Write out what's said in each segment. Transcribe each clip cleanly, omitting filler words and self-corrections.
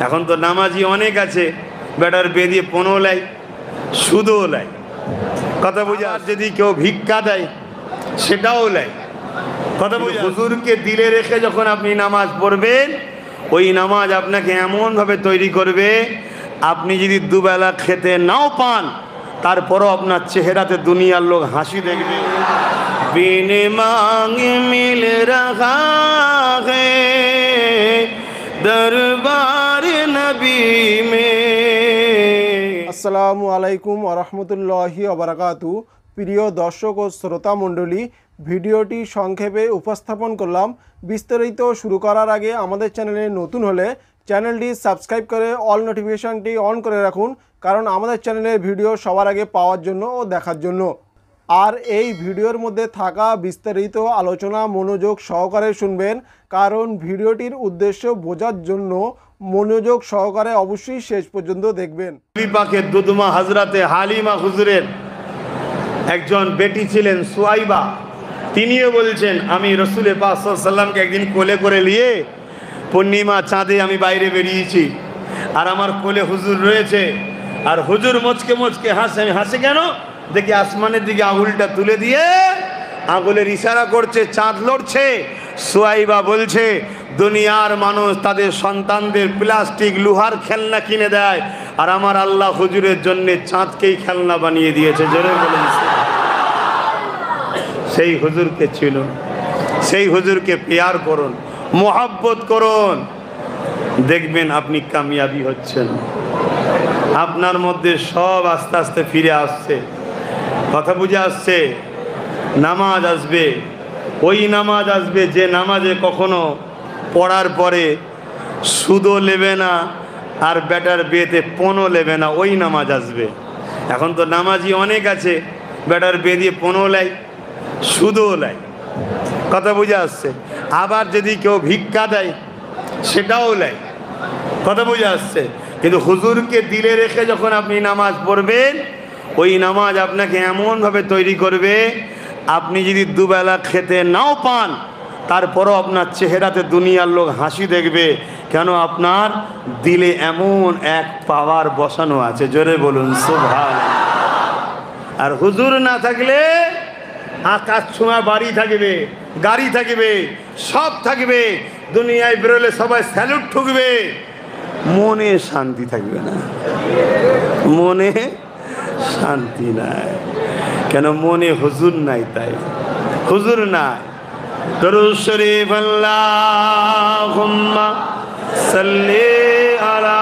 এখন তো নামাজি অনেক আছে, বেটার বিয়ে দিয়ে পণও লাই, সুদও লাই। কথা বুঝা? আর যদি কেউ ভিক্ষা দেয় সেটাও লাই। কথা বুঝা? হুজুরকে দিলে রেখে যখন আপনি নামাজ পড়বেন, ওই নামাজ আপনাকে এমনভাবে তৈরি করবে, আপনি যদি দুবেলা খেতে নাও পান, তারপরও আপনার চেহারাতে দুনিয়ার লোক হাসি দেখবে। বিন মাঙ্গে মিল রাখা হে দরবার নবী মে। আসসালামু আলাইকুম ওয়া রাহমাতুল্লাহি ওয়া বারাকাতু। প্রিয় দর্শক ও শ্রোতা মণ্ডলী, ভিডিওটি সংক্ষেপে উপস্থাপন করলাম। বিস্তারিত শুরু করার আগে আমাদের চ্যানেলে নতুন হলে চ্যানেলটি সাবস্ক্রাইব করে অল নোটিফিকেশনটি অন করে রাখুন, কারণ আমাদের চ্যানেলের ভিডিও সবার আগে পাওয়ার জন্য ও দেখার জন্য। আর এই ভিডিওর মধ্যে থাকা বিস্তারিত আলোচনা মনোযোগ সহকারে শুনবেন, কারণ ভিডিওটির উদ্দেশ্য বোঝার জন্য মনোযোগ সহকারে অবশ্যই শেষ পর্যন্ত দেখবেন। নবী পাকের দুধমা হযরতে হালিমা হুজুরের একজন বেটি ছিলেন সুয়াইবা। তিনিও বলছেন, আমি রসুল পাক সাল্লাল্লাহু আলাইহি ওয়াসাল্লামকে একদিন কোলে করে নিয়ে পূর্ণিমা চাঁদে আমি বাইরে বেরিয়েছি, আর আমার কোলে হুজুর রয়েছে, আর হুজুর মুচকে মুচকে হাসে। আমি হাসি কেন? দেখি আসমানের দিকে আঙুলটা তুলে দিয়ে আঙুলের ইশারা করছে, চাঁদ লড়ছে। সুয়াইবা বলছে, দুনিয়ার মানুষ তাদের সন্তানদের প্লাস্টিক লোহার খেলনা কিনে দেয়, আর আমার আল্লাহ হুজুরের জন্য চাঁদকেই খেলনা বানিয়ে দিয়েছে। জোরে বলেন। সেই হুজুরকে ছিল, সেই হুজুরকে পেয়ার করুন, মোহাব্বত করুন, দেখবেন আপনি কামিয়াবি হচ্ছেন। আপনার মধ্যে সব আস্তে আস্তে ফিরে আসছে। কথা বুঝে আসছে? নামাজ আসবে, ওই নামাজ আসবে যে নামাজে কখনো পড়ার পরে সুদও নেবে না, আর বেটার বিয়েতে পণও নেবে না, ওই নামাজ আসবে। এখন তো নামাজি অনেক আছে, বেটার বিয়ে দিয়ে পণও লাই, সুদও লাই। কথা বুঝে আসছে? আবার যদি কেউ ভিক্ষা দেয় সেটাও লাই। কথা বুঝে আসছে? কিন্তু হুজুরকে দিলে রেখে যখন আপনি নামাজ পড়বেন, ওই নামাজ আপনাকে এমনভাবে তৈরি করবে, আপনি যদি দুবেলা খেতে নাও পান, তারপরও আপনার চেহারাতে দুনিয়ার লোক হাসি দেখবে। কেন? আপনার দিলে এমন এক পাওয়ার বসানো আছে। জোরে বলুন সুবহানাল্লাহ। আর হুজুর না থাকলে আকাশ ছোঁয়া বাড়ি থাকবে, গাড়ি থাকবে, সব থাকবে, দুনিয়ায় বেরোলে সবাই স্যালুট ঠুকবে, মনে শান্তি থাকবে না। মনে শান্তি নাই। কেন? মনে হুজুর নাই, তাই হুজুর নাই। দরুদ শরীফ আল্লাহুম্মা সাল্লি আলা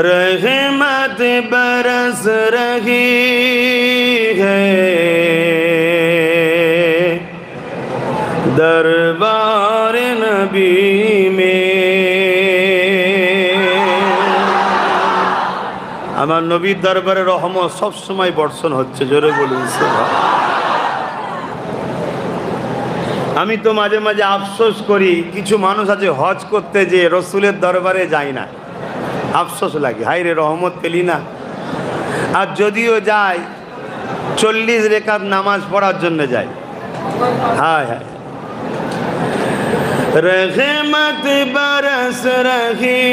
रहमत बरस रही है दरबार नबी में। আমার নবীর দরবারে রহমত সব সময় বর্ষণ হচ্ছে। জোরে বলুন সুবহানাল্লাহ। আমি তো মাঝে মাঝে আফসোস করি, কিছু মানুষ আছে হজ করতে যে রসুলের দরবারে যায় না, আফসোস লাগে, হায় রে রহমত পেলি না। আর যদিও যায় 40 রেকাত নামাজ পড়ার জন্য যায়। হায় হায়। रहमत बरस रही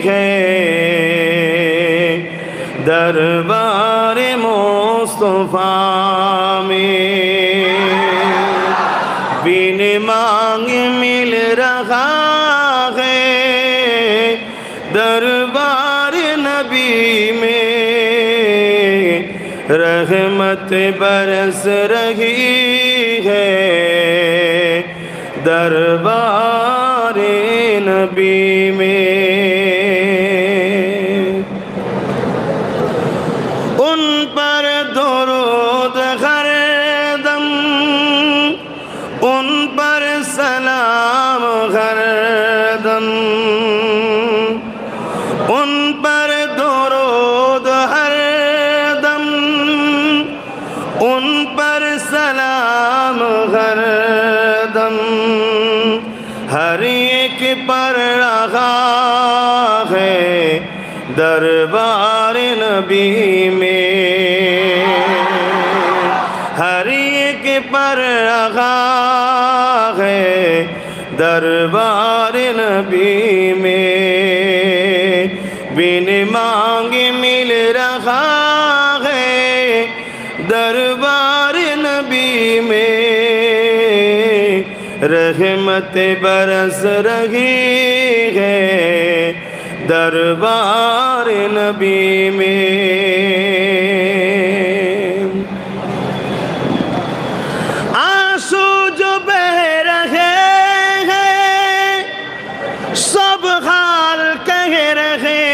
है दरबार मुस्तफा में, बिन मांगे मिल रहा है दरबार नबी में। रहमत बरस रही है दरबार नबी में। उन पर दुरूद हर दम, उन पर सलाम हर दम, उन पर दुरूद हर दम, उन पर सलाम हर दम। हर एक पर रखा है दरबार नबी में, हर एक पर रखा है दरबार नबी में, बिन मांगे मिल रहा है दरबार नबी में, रहमत बरस रही है दरबार नबी में। आंसू जो बह रहे हैं सब हाल कह रहे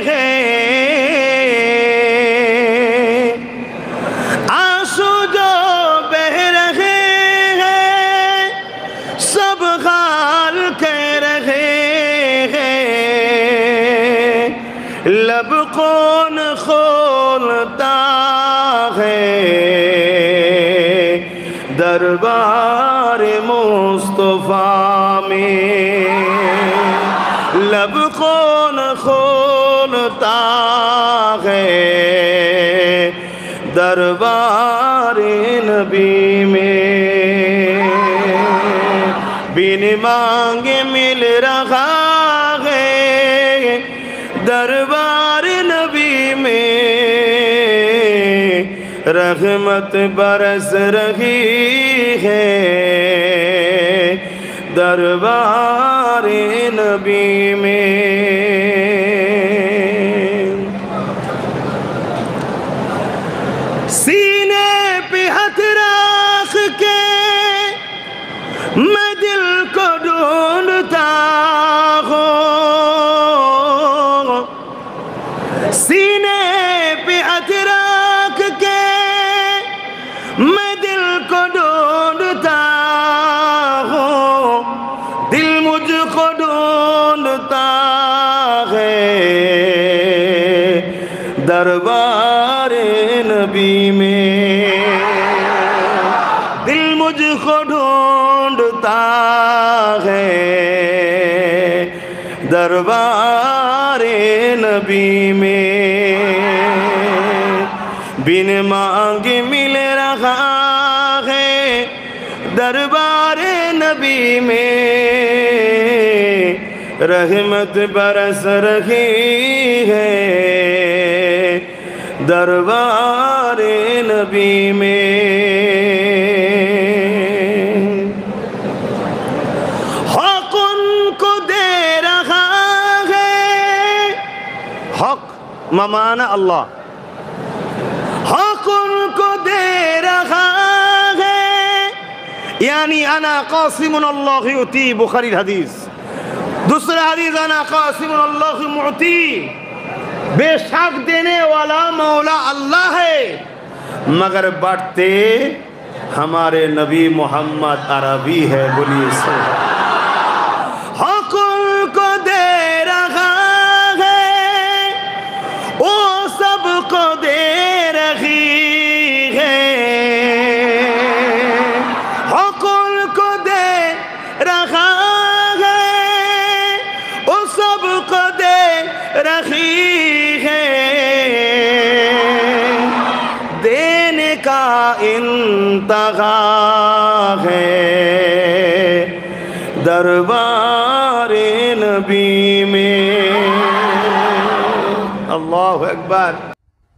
हैं, आंसू जो बह रहे हैं सब हाल कह रहे हैं, लब कौन खोलता है दरबार मुस्तफा में, लब कौन खोलता है दरबार नबी में, बिन मांगे मिल रहा है दरबार नबी में, रहमत बरस रही है दरबार नबी में। सीने पे हाथ रख के मैं दिल को ढूंढता हूँ, सीने पे हाथ रख के मैं दिल को ढूंढता हूँ, दिल मुझको ढूंढता है दरबार नबी में, दिल मुझको ढूंढता है दरबार नबी में, बिन मांगे मिल रहा है दरबार नबी में, रहमत बरस रही है दरबार नबी में। हक उनको दे रहा है, हक माना अल्लाह, हक उनको दे रहा है, यानी अना कासिमुन अल्लाह युती, बुखारी हदीस। दूसरा हदीस अना कासिमुन अल्लाह मुती, बेशक देने वाला मौला अल्लाह है, मगर बांटते हमारे नबी मोहम्मद अरबी है। बोलिए हक उनको दे रहा है, वो सबको दे रही है, हक उनको दे रहा है, वो सबको दे रही है, देने का इंतहा है दरबार नबी में। अल्लाहु আকবার।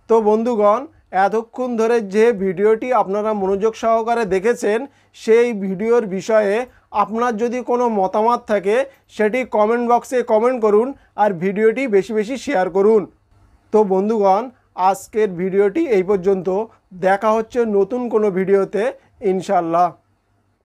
তো বন্ধুগণ, এতক্ষণ ধরে যে ভিডিওটি আপনারা মনোযোগ সহকারে দেখেছেন, সেই ভিডিওর বিষয়ে আপনার যদি কোনো মতামত থাকে সেটি কমেন্ট বক্সে কমেন্ট করুন আর ভিডিওটি বেশি বেশি শেয়ার করুন। তো বন্ধুগণ, আজকের ভিডিওটি এই পর্যন্ত, দেখা হচ্ছে নতুন কোনো ভিডিওতে ইনশাআল্লাহ।